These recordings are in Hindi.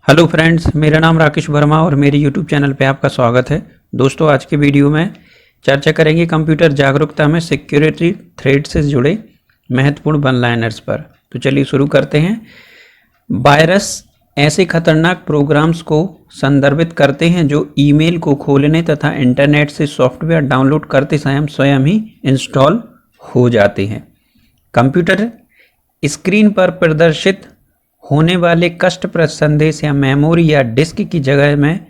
हेलो फ्रेंड्स, मेरा नाम राकेश वर्मा और मेरे यूट्यूब चैनल पे आपका स्वागत है। दोस्तों, आज के वीडियो में चर्चा करेंगे कंप्यूटर जागरूकता में सिक्योरिटी थ्रेट से जुड़े महत्वपूर्ण वन लाइनर्स पर। तो चलिए शुरू करते हैं। वायरस ऐसे खतरनाक प्रोग्राम्स को संदर्भित करते हैं जो ईमेल को खोलने तथा इंटरनेट से सॉफ्टवेयर डाउनलोड करते समय स्वयं ही इंस्टॉल हो जाते हैं। कंप्यूटर स्क्रीन पर प्रदर्शित होने वाले कष्टप्रद संदेश या मेमोरी या डिस्क की जगह में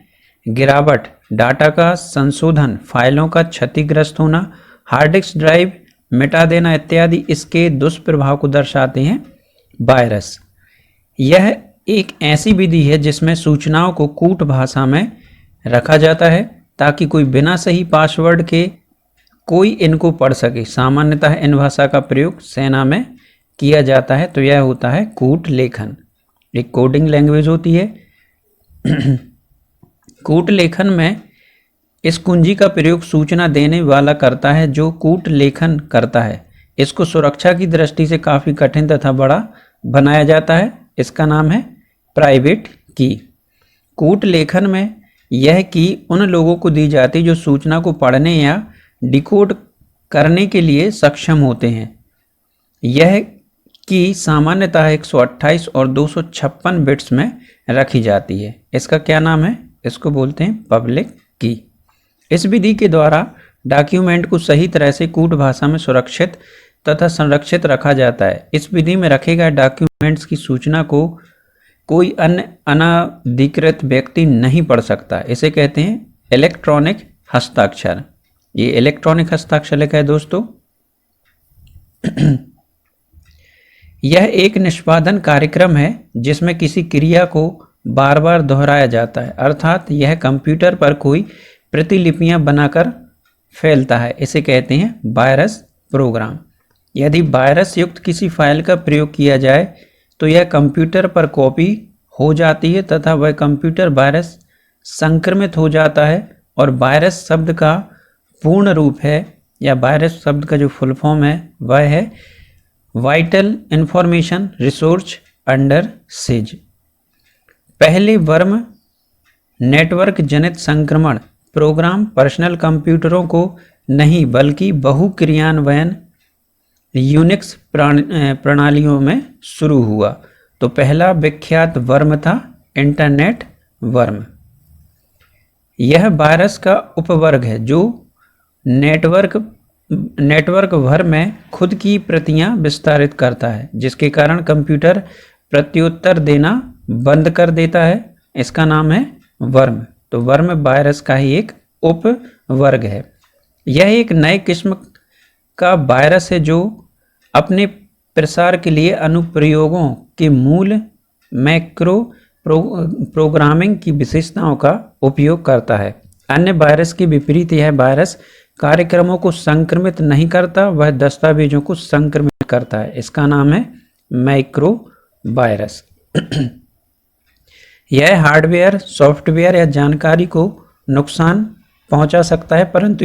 गिरावट, डाटा का संशोधन, फाइलों का क्षतिग्रस्त होना, हार्ड डिस्क ड्राइव मिटा देना इत्यादि इसके दुष्प्रभाव को दर्शाते हैं वायरस। यह एक ऐसी विधि है जिसमें सूचनाओं को कूट भाषा में रखा जाता है ताकि कोई बिना सही पासवर्ड के कोई इनको पढ़ सके। सामान्यतः इन भाषा का प्रयोग सेना में किया जाता है। तो यह होता है कूट लेखन, एक कोडिंग लैंग्वेज होती है। कूट लेखन में इस कुंजी का प्रयोग सूचना देने वाला करता है जो कूट लेखन करता है। इसको सुरक्षा की दृष्टि से काफ़ी कठिन तथा बड़ा बनाया जाता है। इसका नाम है प्राइवेट की। कूट लेखन में यह की उन लोगों को दी जाती है जो सूचना को पढ़ने या डिकोड करने के लिए सक्षम होते हैं। यह की सामान्यतः 128 और 256 बिट्स में रखी जाती है। इसका क्या नाम है? इसको बोलते हैं पब्लिक की। इस विधि के द्वारा डॉक्यूमेंट को सही तरह से कूट भाषा में सुरक्षित तथा संरक्षित रखा जाता है। इस विधि में रखे गए डॉक्यूमेंट्स की सूचना को कोई अन्य अनाधिकृत व्यक्ति नहीं पढ़ सकता। इसे कहते हैं इलेक्ट्रॉनिक हस्ताक्षर। ये इलेक्ट्रॉनिक हस्ताक्षर लिखा है दोस्तों। यह एक निष्पादन कार्यक्रम है जिसमें किसी क्रिया को बार बार दोहराया जाता है, अर्थात यह कंप्यूटर पर कोई प्रतिलिपियां बनाकर फैलता है। इसे कहते हैं वायरस प्रोग्राम। यदि वायरस युक्त किसी फाइल का प्रयोग किया जाए तो यह कंप्यूटर पर कॉपी हो जाती है तथा वह कंप्यूटर वायरस संक्रमित हो जाता है। और वायरस शब्द का पूर्ण रूप है या वायरस शब्द का जो फुल फॉर्म है वह है वाइटल इंफॉर्मेशन रिसोर्स अंडर सिज। पहले वर्म नेटवर्क जनित संक्रमण प्रोग्राम पर्सनल कंप्यूटरों को नहीं बल्कि बहु क्रियान्वयन यूनिक्स प्रणालियों में शुरू हुआ। तो पहला विख्यात वर्म था इंटरनेट वर्म। यह वायरस का उपवर्ग है जो नेटवर्क भर में खुद की प्रतियां विस्तारित करता है, जिसके कारण कंप्यूटर प्रत्युत्तर देना बंद कर देता है। इसका नाम है वर्म। तो वर्म वायरस का ही एक उपवर्ग है। यह एक नए किस्म का वायरस है जो अपने प्रसार के लिए अनुप्रयोगों के मूल मैक्रो प्रोग्रामिंग की विशेषताओं का उपयोग करता है। अन्य वायरस के विपरीत यह वायरस कार्यक्रमों को संक्रमित नहीं करता, वह दस्तावेजों को संक्रमित करता है। इसका नाम है मैक्रो वायरस। यह हार्डवेयर, सॉफ्टवेयर या जानकारी को नुकसान पहुंचा सकता है, परंतु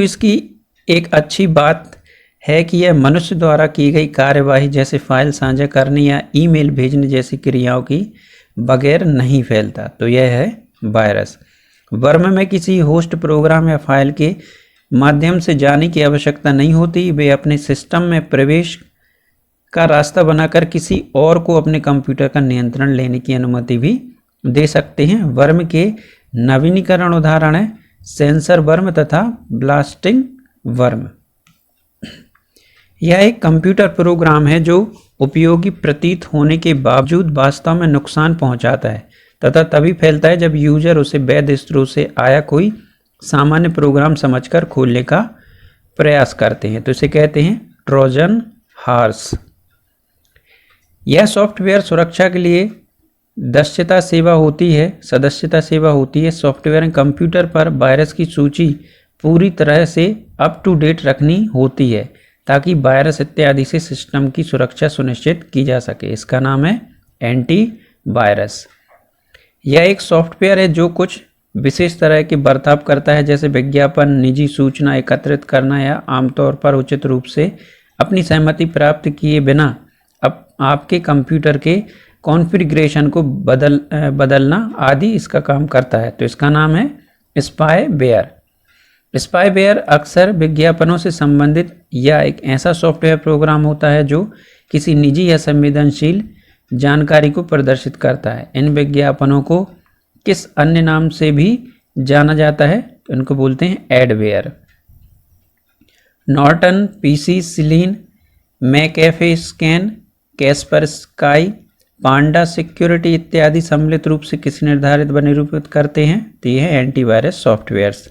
इसकी एक अच्छी बात है कि यह मनुष्य द्वारा की गई कार्यवाही जैसे फाइल साझा करने या ईमेल भेजने जैसी क्रियाओं की बगैर नहीं फैलता। तो यह है वायरस। वर्म में किसी होस्ट प्रोग्राम या फाइल के माध्यम से जाने की आवश्यकता नहीं होती। वे अपने सिस्टम में प्रवेश का रास्ता बनाकर किसी और को अपने कंप्यूटर का नियंत्रण लेने की अनुमति भी दे सकते हैं। वर्म के नवीनीकरण उदाहरण है सेंसर वर्म तथा ब्लास्टिंग वर्म। यह एक कंप्यूटर प्रोग्राम है जो उपयोगी प्रतीत होने के बावजूद वास्तव में नुकसान पहुंचाता है तथा तभी फैलता है जब यूजर उसे वैध स्रोत से आया कोई सामान्य प्रोग्राम समझकर खोलने का प्रयास करते हैं। तो इसे कहते हैं ट्रोजन हॉर्स। यह सॉफ्टवेयर सुरक्षा के लिए सदस्यता सेवा होती है। सॉफ्टवेयर कंप्यूटर पर वायरस की सूची पूरी तरह से अप टू डेट रखनी होती है ताकि वायरस इत्यादि से सिस्टम की सुरक्षा सुनिश्चित की जा सके। इसका नाम है एंटी वायरस। यह एक सॉफ्टवेयर है जो कुछ विशेष तरह के बर्ताव करता है, जैसे विज्ञापन, निजी सूचना एकत्रित करना या आमतौर पर उचित रूप से अपनी सहमति प्राप्त किए बिना आपके कंप्यूटर के कॉन्फ़िगरेशन को बदलना आदि इसका काम करता है। तो इसका नाम है स्पाईवेयर। स्पाईवेयर अक्सर विज्ञापनों से संबंधित या एक ऐसा सॉफ्टवेयर प्रोग्राम होता है जो किसी निजी या संवेदनशील जानकारी को प्रदर्शित करता है। इन विज्ञापनों को किस अन्य नाम से भी जाना जाता है? तो इनको बोलते हैं एडवेयर। नॉर्टन, पीसी, सिलीन, McAfee scan, Kaspersky, Panda security इत्यादि सम्मिलित रूप से किसी निर्धारित व निरूपित करते हैं? तो यह है एंटीवायरस सॉफ्टवेयर्स।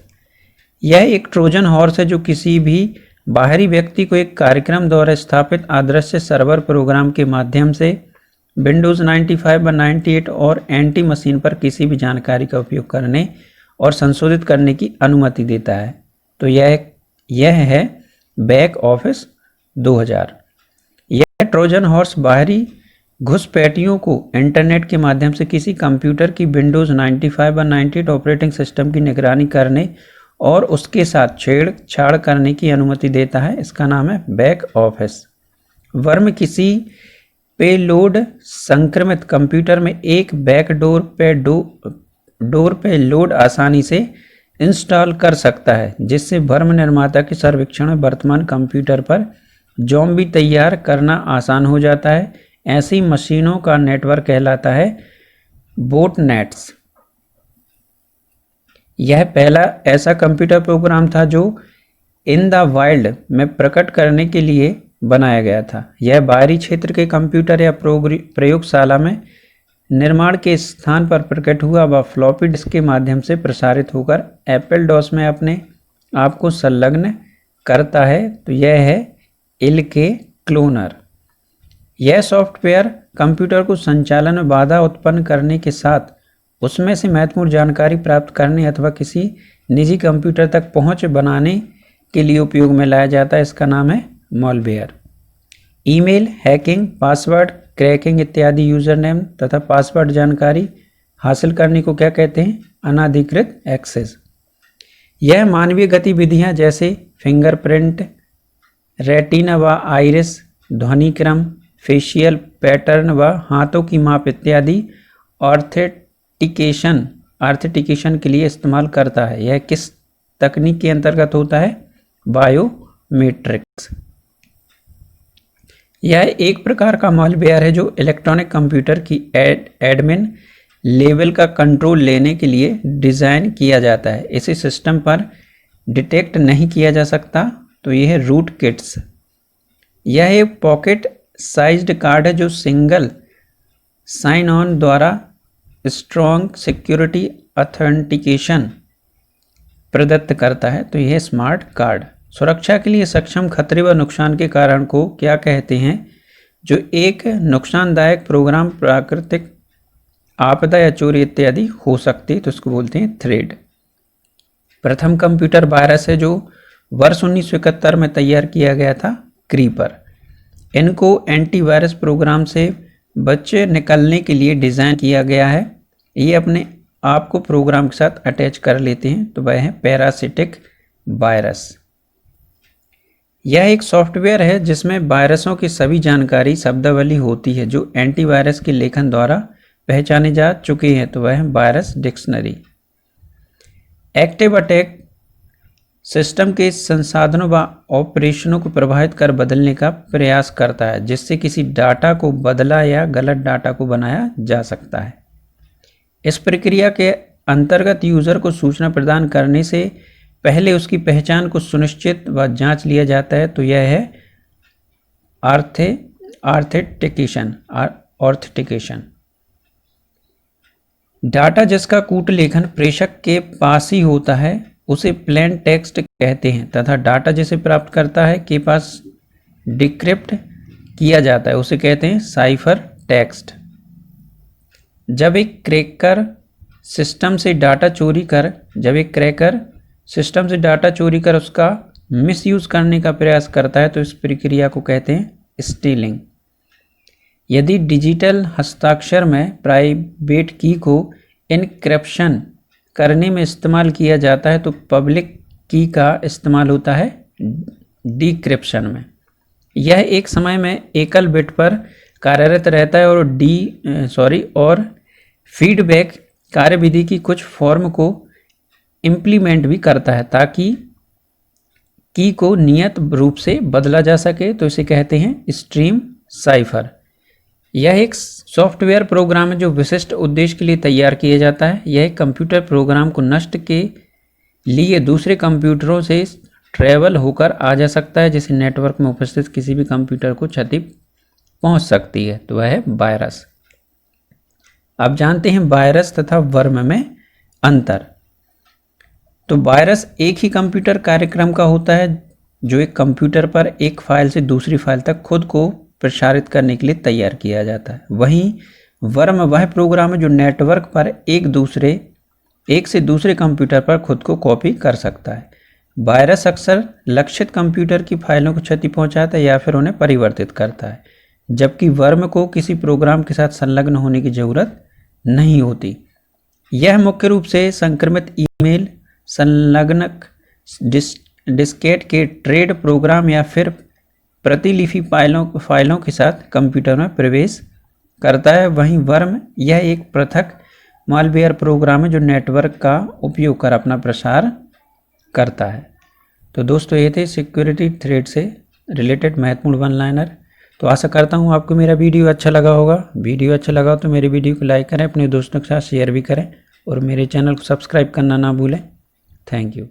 यह एक ट्रोजन हॉर्स है जो किसी भी बाहरी व्यक्ति को एक कार्यक्रम द्वारा स्थापित अदृश्य सर्वर प्रोग्राम के माध्यम से विंडोज़ 95 व 98 और एंटी मशीन पर किसी भी जानकारी का उपयोग करने और संशोधित करने की अनुमति देता है। तो यह है बैक ऑफिस 2000। यह ट्रोजन हॉर्स बाहरी घुसपैठियों को इंटरनेट के माध्यम से किसी कंप्यूटर की विंडोज़ 95 व 98 ऑपरेटिंग सिस्टम की निगरानी करने और उसके साथ छेड़छाड़ करने की अनुमति देता है। इसका नाम है बैक ऑफिस। वर्म किसी पेलोड संक्रमित कंप्यूटर में एक बैकडोर पे लोड आसानी से इंस्टॉल कर सकता है, जिससे वर्म निर्माता के सर्वेक्षण में वर्तमान कंप्यूटर पर ज़ॉम्बी तैयार करना आसान हो जाता है। ऐसी मशीनों का नेटवर्क कहलाता है बोटनेट्स। यह पहला ऐसा कंप्यूटर प्रोग्राम था जो इन द वाइल्ड में प्रकट करने के लिए बनाया गया था। यह बाहरी क्षेत्र के कंप्यूटर या प्रयोगशाला में निर्माण के स्थान पर प्रकट हुआ व फ्लॉपी डिस्क के माध्यम से प्रसारित होकर एप्पल डॉस में अपने आप को संलग्न करता है। तो यह है इलके क्लोनर। यह सॉफ्टवेयर कंप्यूटर को संचालन में बाधा उत्पन्न करने के साथ उसमें से महत्वपूर्ण जानकारी प्राप्त करने अथवा किसी निजी कंप्यूटर तक पहुंच बनाने के लिए उपयोग में लाया जाता है। इसका नाम है malware. Email hacking, password cracking इत्यादि यूजर नेम तथा पासवर्ड जानकारी हासिल करने को क्या कहते हैं? अनाधिकृत एक्सेस। यह मानवीय गतिविधियां जैसे फिंगरप्रिंट, रेटिना व आइरिस, ध्वनिक्रम, फेशियल पैटर्न व हाथों की माप इत्यादि ऑथेंटिकेशन के लिए इस्तेमाल करता है। यह किस तकनीक के अंतर्गत होता है? बायोमेट्रिक्स। यह एक प्रकार का मॉलवेयर है जो इलेक्ट्रॉनिक कंप्यूटर की एडमिन लेवल का कंट्रोल लेने के लिए डिज़ाइन किया जाता है। इसे सिस्टम पर डिटेक्ट नहीं किया जा सकता। तो यह है रूट किट्स। यह एक पॉकेट साइज्ड कार्ड है जो सिंगल साइन ऑन द्वारा स्ट्रॉन्ग सिक्योरिटी ऑथेंटिकेशन प्रदत्त करता है। तो यह स्मार्ट कार्ड। सुरक्षा के लिए सक्षम खतरे व नुकसान के कारण को क्या कहते हैं? जो एक नुकसानदायक प्रोग्राम प्राकृतिक आपदा या चोरी इत्यादि हो सकती है, तो इसको बोलते हैं थ्रेड। प्रथम कंप्यूटर वायरस है जो वर्ष 1971 में तैयार किया गया था, क्रीपर। इनको एंटीवायरस प्रोग्राम से बच्चे निकलने के लिए डिज़ाइन किया गया है। ये अपने आप को प्रोग्राम के साथ अटैच कर लेते हैं। तो वह है पैरासिटिक वायरस। यह एक सॉफ्टवेयर है जिसमें वायरसों की सभी जानकारी शब्दावली होती है जो एंटीवायरस के लेखन द्वारा पहचाने जा चुके हैं। तो वह है virus dictionary. Active attack system के संसाधनों व ऑपरेशनों को प्रभावित कर बदलने का प्रयास करता है, जिससे किसी डाटा को बदला या गलत डाटा को बनाया जा सकता है। इस प्रक्रिया के अंतर्गत यूजर को सूचना प्रदान करने से पहले उसकी पहचान को सुनिश्चित व जांच लिया जाता है। तो यह है ऑथेंटिकेशन। डाटा जिसका कूटलेखन प्रेषक के पास ही होता है उसे प्लेन टेक्स्ट कहते हैं तथा डाटा जिसे प्राप्त करता है के पास डिक्रिप्ट किया जाता है उसे कहते हैं साइफर टेक्स्ट। जब एक क्रैकर सिस्टम से डाटा चोरी कर उसका मिसयूज करने का प्रयास करता है तो इस प्रक्रिया को कहते हैं स्टीलिंग। यदि डिजिटल हस्ताक्षर में प्राइवेट की को इनक्रिप्शन करने में इस्तेमाल किया जाता है तो पब्लिक की का इस्तेमाल होता है डिक्रिप्शन में। यह एक समय में एकल बिट पर कार्यरत रहता है और फीडबैक कार्यविधि की कुछ फॉर्म को इम्प्लीमेंट भी करता है ताकि की को नियत रूप से बदला जा सके, तो इसे कहते हैं स्ट्रीम साइफर। यह एक सॉफ्टवेयर प्रोग्राम है जो विशिष्ट उद्देश्य के लिए तैयार किया जाता है। यह एक कंप्यूटर प्रोग्राम को नष्ट के लिए दूसरे कंप्यूटरों से ट्रैवल होकर आ जा सकता है, जिसे नेटवर्क में उपस्थित किसी भी कंप्यूटर को क्षति पहुंच सकती है, तो वह है वायरस। अब जानते हैं वायरस तथा वर्म में अंतर। तो वायरस एक ही कंप्यूटर कार्यक्रम का होता है जो एक कंप्यूटर पर एक फाइल से दूसरी फाइल तक खुद को प्रसारित करने के लिए तैयार किया जाता है। वहीं वर्म वह प्रोग्राम है जो नेटवर्क पर एक से दूसरे कंप्यूटर पर खुद को कॉपी कर सकता है। वायरस अक्सर लक्षित कंप्यूटर की फाइलों को क्षति पहुंचाता है या फिर उन्हें परिवर्तित करता है, जबकि वर्म को किसी प्रोग्राम के साथ संलग्न होने की जरूरत नहीं होती। यह मुख्य रूप से संक्रमित ईमेल, संलग्नक डिस्केट के ट्रेड प्रोग्राम या फिर प्रतिलिपि फाइलों के साथ कंप्यूटर में प्रवेश करता है। वहीं वर्म यह एक पृथक मालवेयर प्रोग्राम है जो नेटवर्क का उपयोग कर अपना प्रसार करता है। तो दोस्तों ये थे सिक्योरिटी थ्रेड से रिलेटेड महत्वपूर्ण वन लाइनर। तो आशा करता हूँ आपको मेरा वीडियो अच्छा लगा होगा। वीडियो अच्छा लगा तो मेरे वीडियो को लाइक करें, अपने दोस्तों के साथ शेयर भी करें और मेरे चैनल को सब्सक्राइब करना ना भूलें। Thank you.